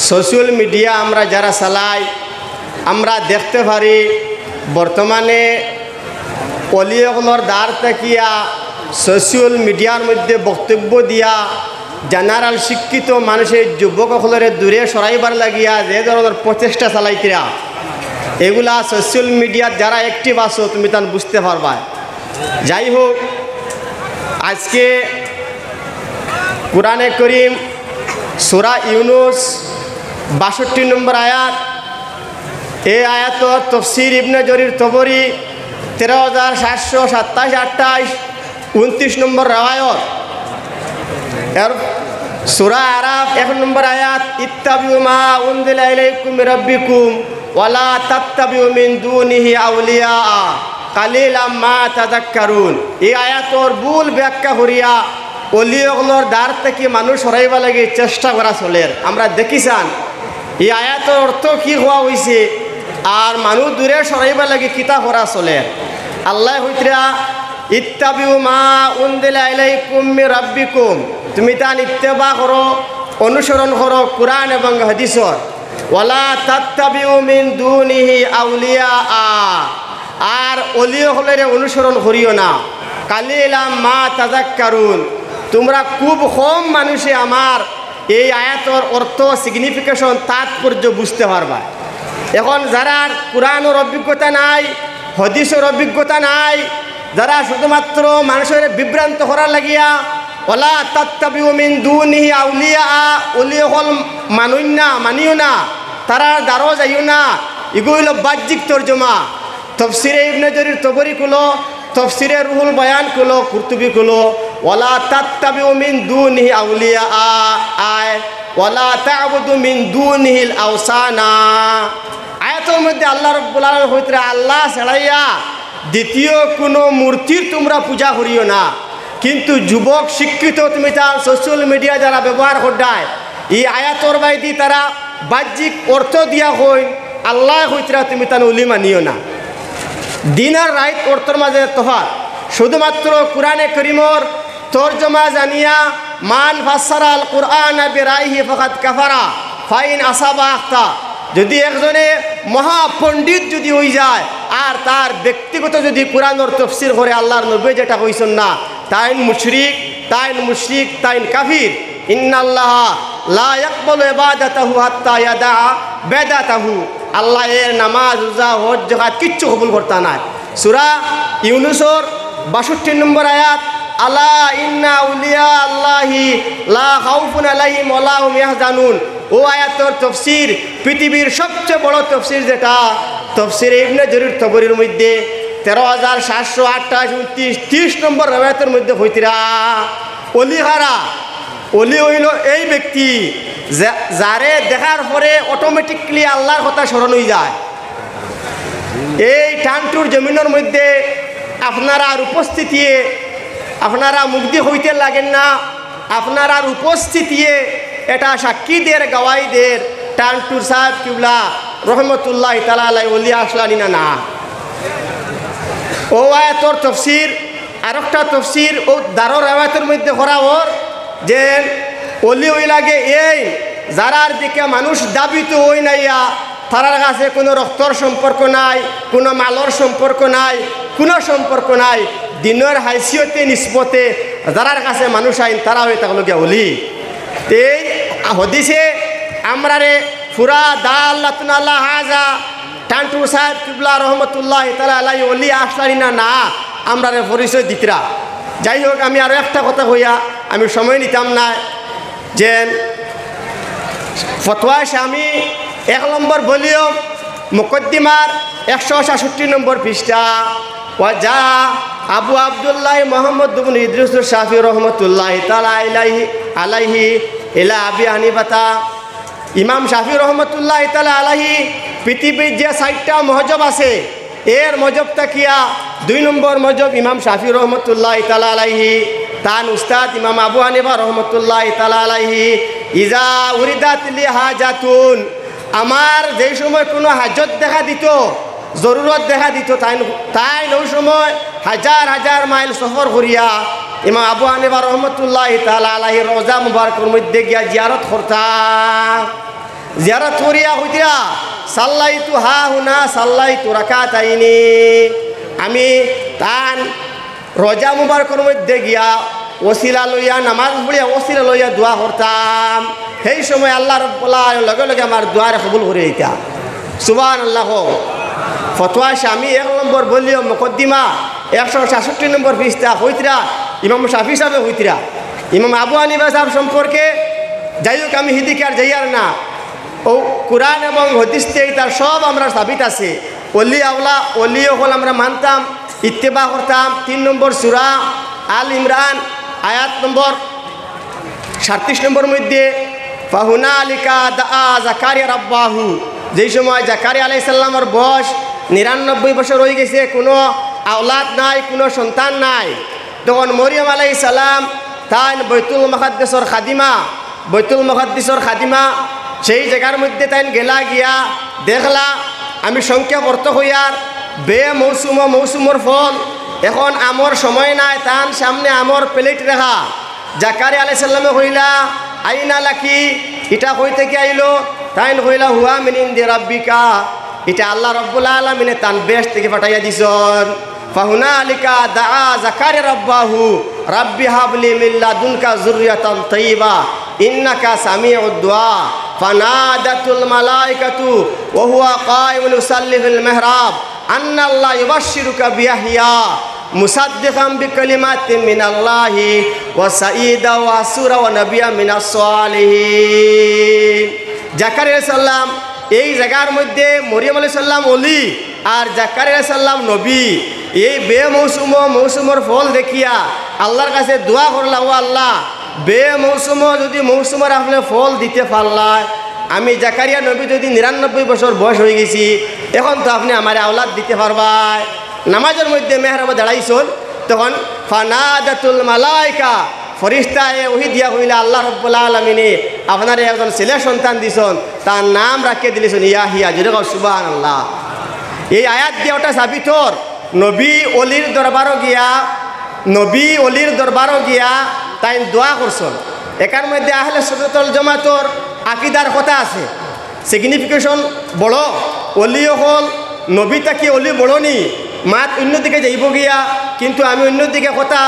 Social media আমরা যারা চালাই আমরা দেখতে পারি বর্তমানে অলিয়কলর দ্বার থাকিয়া সোশ্যাল মিডিয়ার মধ্যে বক্তব্য দিয়া জেনারেল শিক্ষিত মানুষের যুবকসকলরে দূরে সরাইবার লাগিয়া যে ধরনের প্রচেষ্টা চালাইতিরা এগুলা সোশ্যাল মিডিয়াত যারা অ্যাক্টিভ আছো তুমি তান বুঝতে পারবা। যাই হোক, আজকে কুরআনে করিম সূরা ইউনুস ৬২ নম্বর আয়াত, এই আয়াতর তফসির ইবনে জরির তবরি ১৩,৭২৭, ২৯ নম্বর রেওয়ায়ত। এর সূরা আরাফ ১ নম্বর আয়াত, ইত্তাবিউ মা উনজিলা ইলাইকুম মির রাব্বিকুম ওয়ালা তাত্তাবিউ মিন দুনিহি আউলিয়া কালিলাম মা তাযাক্কারুন। এই আয়াতর ভুল ব্যাখ্যা করিয়া অলিয়কলর দ্বার থেকে মানুষ সরাইবা লাগে চেষ্টা করা চলের। আমরা দেখিছান এই আয়াতর অর্থ কি হওয়া হয়েছে আর মানুষ দূরে সরাইবা লাগে কিতা করা চলের। আল্লাহ হইতরা ইত্তাবিউ মা উনজিলা ইলাইকুম মির রাব্বিকুম, তুমি তান ইত্তেবা করো, অনুসরণ করো কুরআন এবং হাদিসর। ওয়ালা তাত্তাবিউ মিন দুনিহি আউলিয়া, আর অলিয় হলের অনুসরণ করিও না। কালিলাম মা তাযাক্কারুন, তোমরা খুব কম মানুষে আমার এই আয়াতর অর্থ সিগনিফিকেশন তাৎপর্য বুঝতে পারবা। এখন যারা কুরআনের অভিজ্ঞতা নাই, হাদিসের অভিজ্ঞতা নাই, যারা শুধুমাত্র মানুষের বিভ্রান্ত করার লাগিয়া ওয়ালা তাত্তাবিউ মিন দুনিহি আউলিয়া, অলিয় হল মানুন না, মানিও না, তারা দ্বারও যাইও না, এগুলো বাহ্যিক তর্জমা। তফসিরে ইবনে জরির তবরি কুলো, তফসিরে রুহুল বয়ান কুলো, কুরতুবি কুলো ওয়ালা তাত্তাবিউ মিন দুনিহি আউলিয়া আয় ওয়ালা তা'বুদু মিন দুনিহিল আওসানা। আয়াতের মধ্যে আল্লাহ রাব্বুল আলামিন হইতরা আল্লাহ ছাড়াইয়া দ্বিতীয় কোনো মূর্তির তোমরা পূজা করিও না। কিন্তু যুবক শিক্ষিত তুমি তা সোশ্যাল মিডিয়া যারা ব্যবহার করডায় এই আয়াতর বাইদি তারা বাহ্যিক অর্থ দিয়া হই আল্লাহ হইতরা তুমি তান উলি মানিও না। দিন আর রাইত অর্থর মাঝে তফাৎ। শুধুমাত্র কুরআনে করিমর তর্জমা জানিয়া মান ফাসসারা আল কুরআন বিরাইহি ফাকাদ কাফারা ফাইন আসাবা আখতা, যদি একজনে মহাপণ্ডিত যদি হয়ে যায় আর তার ব্যক্তিগত যদি কুরআনের তফসির করে আল্লাহর নবী যেটা কইছেন না, তাইন মুশরিক, তাইন কাফির। ইন্নাল্লাহা লা ইয়াকবালু ইবাদাতাহু হাত্তা ইয়াদা বেদাতাহু, আল্লাহ এর নামাজ রোজা হজ যাকাত কিচ্ছু কবুল করতা নাই। সূরা ইউনুসর ৬২ নম্বর আয়াত, আলা ইন্না আউলিয়া আল্লাহি লা খাউফুন আলাইহিম ওয়া লা হুম ইয়াহজানুন। ও আয়াতের তফসির পৃথিবীর সবচেয়ে বড় তফসির, যেটা তফসিরে ইবনে জরির তবরির মধ্যে ১৩,৭২৮, ২৯, ৩০ নম্বর রেওয়ায়াতের মধ্যে হইতিরা অলি হারা। অলি হইল এই ব্যক্তি যারে দেখার পরে অটোমেটিকলি আল্লাহর কথা স্মরণ হয়ে যায়। এই টানটুর জমিনের মধ্যে আপনার উপস্থিতি আপনারা মুগ্ধি হইতে লাগেন না, আপনার উপস্থিতি এটা সাক্ষীদের গাওয়াইদের টানটুর সাহেব কিবলা রহমতুল্লাহ তাআলা আলাইহি ওলি আসলানি না। ও আয়াতর তফসির আরেকটা তফসির ও দারর রেওয়ায়াতের মধ্যে করা ওর যে অলি ওই লাগে এই যারার দিকে মানুষ দাবিত হই নাইয়া, তারার কাছে কোনো রক্তর সম্পর্ক নাই, কোনো মালর সম্পর্ক নাই, কোনো সম্পর্ক নাই, দিনের হাইসিয়তে নিসবতে যারার কাছে মানুষ আইন তারা হয়ে থাকলে অলি। এই হদিসে আমরা রে ফুরা দাল্লাতুন আল্লাহ হাজা টানটুর সাহেব কিবলা রহমতুল্লাহ তাআলা আলাইহি ওলি আসলানি না আমরা রে পরিচয় দিতরা। যাই হোক, আমি আরও একটা কথা কইয়া আমি সময় নিতাম না, যে ফতোয়া স্বামী ১ নম্বর ভলিউম মুকদ্দিমার ১৬৭ নম্বর পৃষ্ঠা, ওয়াজা আবু আবদুল্লাহ মোহাম্মদ ইবনে ইদ্রিস শাফি রহমতুল্লাহ তাআলা আলাইহি ইলা আবি হানিফাতা। ইমাম শাফি রহমতুল্লাহ তাআলা আলাইহি পৃথিবীর যে ৬০টা মহজব আছে এর মজব তাকিয়া ২ নম্বর মজব ইমাম শাফি রহমতুল্লাহ তাআলা আলাইহি, তান উস্তাদ ইমাম আবু হানিফা রহমতুল্লাহ তাআলা আলাইহি ইজা উরিদাত লি হাজাতুন, আমার যেই সময় কোনো হাজত দেখা দিত, জরুরত দেখা দিত, তাই ওই সময় হাজার হাজার মাইল সফর করিয়া ইমাম আবু হানিফা রহমতুল্লাহ তাআলা আলাইহি রওজা মুবারকের মধ্যে গিয়া জিয়ারত করতা। জিয়ারত করিয়া হইতিরা সাল্লাইতু হা হুনা সাল্লাইতু রাকাতাইনি, আমি তান রোজা মুবারকের মধ্যে গিয়া ওসিলা লইয়া নামাজ পড়িয়া ওসিলা লইয়া দোয়া করতাম। সেই সময় আল্লাহ রাব্বুল আলামিন লগে লগে আমার দোয়ারে কবুল করে দিতা। সুবহানাল্লাহ। ফতোয়া স্বামী 1 নম্বর বলিও মুকদ্দিমা 166 নম্বর পৃষ্ঠা হইতিরা ইমাম শাফি সাহেব হইতিরা। ইমাম আবু হানিফা সাহেব সম্পর্কে যাই হোক আমি হিদিকে আর যাই আর না, ও কোরআন এবং হাদিসে তার সব আমরা সাবিত আছে। অলি আওলা অলিও হল আমরা মানতাম, ইত্তেবা করতাম। 3 নম্বর সূরা আল ইমরান আয়াত নম্বর 37 নম্বর মধ্যে ফাহুনালিকা দা জাকারিয়া রাব্বাহু, যেই সময় জাকারিয়া আলাইহিস সালামের বয়স 99 বছর হয়ে গেছে, কোনো আওলাদ নাই, কোনো সন্তান নাই, তখন মরিয়ম আলাইহিস সালাম তাই বাইতুল মুকাদ্দাসের খাদিমা, বাইতুল মুকাদ্দাসের খাদিমা সেই জায়গার মধ্যে তাই গেলা, গিয়া দেখলা আমি সংখ্যা বর্ত হইয়ার মৌসুমর ফল, এখন আমর সময় নাই, তার সামনে আমর প্লেট রেখা। জাকারিয়া আলাইহিস সালামে কইলা আইনা লাকি, এটা কই থেকে আইলো? তাই কইলা হুয়া মিন ইনদি রাব্বিকা, এটা আল্লাহ রাব্বুল আলামিনে তান বেশ থেকে পাঠাইয়া দিছন। ফাহুনালিকা দা জাকারিয়া রাব্বাহু রাব্বি হাবলি মিন লাদুনকা যুররিয়াতান তাইয়্যিবা ইন্নাকা সামিউদ দুআ ফানাদাতুল মালাইকাতু ওয়া হুয়া কায়িমুন ইউসাল্লি ফিল মিহরাব আন্নাল্লাহ ইউবাশশিরুকা বিয়াহইয়া মুসাদ্দিকাম বিকালিমাতিন মিনাল্লাহি ওয়া সাঈদা ওয়া হাসুরা ওয়া নাবিয়্যাম মিনাস সালিহিন। জাকারিয়া আলাইহিস সালাম এই জায়গার মধ্যে মরিয়ম আলাইহিস সালাম ওলি আর জাকারিয়া আলাইহিস সালাম নবী। এই মৌসুমর ফল দেখিয়া আল্লাহর কাছে দোয়া করলাম, ও আল্লাহ মৌসুমে যদি মৌসুমের আপনি ফল দিতে পারলাই, আমি জাকারিয়া নবী যদি 99 বছর বয়স হয়ে গেছি, এখন তো আপনি আমার আওলাদ দিতে পারবাই। নামাজের মধ্যে মেহরাবে দাঁড়াইছন, তখন ফানাদাতুল মালাইকা ফরিস্তায় ওহি দিয়া হইলে আল্লাহ রাব্বুল আলামিনে আপনার একজন ছেলে সন্তান দিছন, তার নাম রাখিয়ে দিলেছেন ইয়াহিয়া। জোরে কও সুবহানাল্লাহ। এই আয়াত দিয়ে ওটা সাবিতর নবী অলির দরবারও গিয়া তাই দোয়া করছেন। একার মধ্যে আহলে সুন্নাতুল জামাতর আকীদার কথা আছে, সিগনিফিকেশন বড়। অলিও হল নবী তাকে অলি বড়নি, মাত অন্যদিকে যাইব গিয়া, কিন্তু আমি অন্যদিকে কথা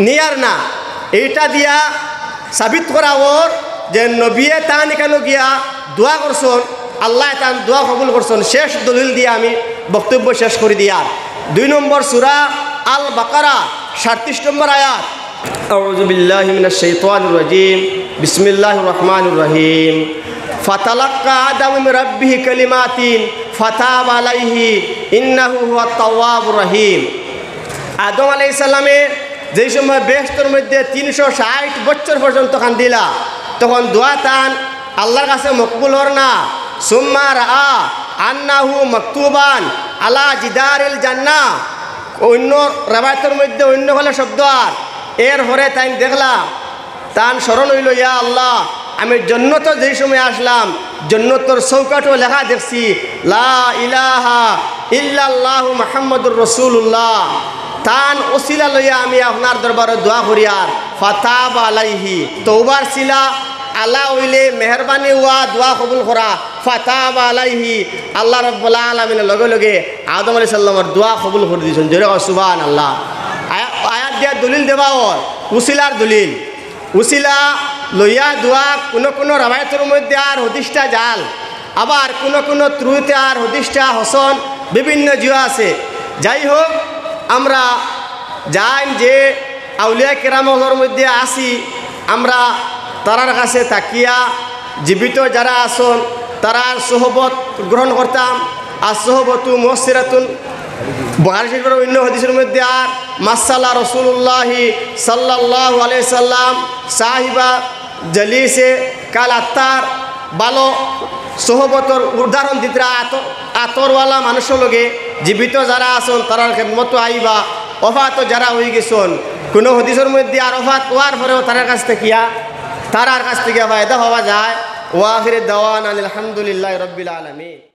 নিয়ার না। এইটা দিয়া সাবিত করা ওর যে নবীয়ে তান এখানে গিয়া দোয়া করছেন, আল্লাহ তান দোয়া কবুল করছেন। শেষ দলিল দিয়ে আমি বক্তব্য শেষ করে দিয়ার। 2 নম্বর সূরা আল বাকারা 37 নম্বর আয়াত। আউযু বিল্লাহি মিনাশ শাইতানির রাজিম, বিসমিল্লাহির রহমানির রহিম। ফাতালাক্কা আদামু মির রাব্বিহি কালিমাতিন ফাতাবা আলাইহি ইন্নাহু হুয়াত তাওয়াবুর রহিম। আদম আলাইহিস সালামে যেই সময় বেহেশতের মধ্যে 360 বছর পর্যন্ত কান্দিলা, তখন দোয়া তান আল্লাহর কাছে মকবুল হর না। সুম্মা রাআ আন্নাহু মাকতুবান আলা জিদারিল জান্নাহ, অন্য রাবায়তের মধ্যে অন্য হলে শব্দ আর এর হরে তাই দেখলা, তান স্মরণ হইল ইয়া আল্লাহ, আমি জন্নত যেই সময় আসলাম জন্নতর চৌকাটও লেখা দেখছি লা ইলাহা ইল্লাল্লাহু মুহাম্মাদুর রাসূলুল্লাহ। তান ওসিলা লইয়া আমি আপনার দরবারে দোয়া করি আর ফাতাবা আলাইহি, তওবার সিলা আল্লাহ হইলে মেহরবানি হওয়া দোয়া কবুল করা, ফাতাবা আলাইহি আল্লাহ রাব্বুল আলামিনের লগে লগে আদম আলাইহিস সালামের দোয়া কবুল করে দিয়েছেন। জোরে সুবহানাল্লাহ। আয়াত দিয়া দলিল দেওয়া হয় উসিলার দলিল, উসিলা লইয়া দোয়া কোনো রাবায়তের মধ্যে আর হদিসটা জাল, আবার কোনো ত্রুতে আর হদিসটা হসন, বিভিন্ন জিও আছে। যাই হোক, আমরা যাই যে আউলিয়া কেরামের মধ্যে আসি, আমরা তারার কাছে তাকিয়া জীবিত যারা আসন তারার সোহবত গ্রহণ করতাম। আর সোহবতু মুসিরাতুন, বুখারী শরীফের অন্য হাদিসের মধ্যে আর মাসাল্লা রাসূলুল্লাহি সাল্লাল্লাহু আলাইহি সাল্লাম সাহিবা জলিসে কাল আত্মার ভালো সোহবতর উদাহরণ দিতরা। আতরওয়ালা মানুষের লগে জীবিত যারা আসন তারার খেদমত আইবা, অফাত যারা হয়ে গেছেন কোনো হাদিসের মধ্যে আর অফাত হওয়ার পরেও তারার কাছ থেকে ফায়দা পাওয়া যায়। ওয়া আখির দাওয়ানা আলহামদুলিল্লাহি রাব্বিল আলামিন।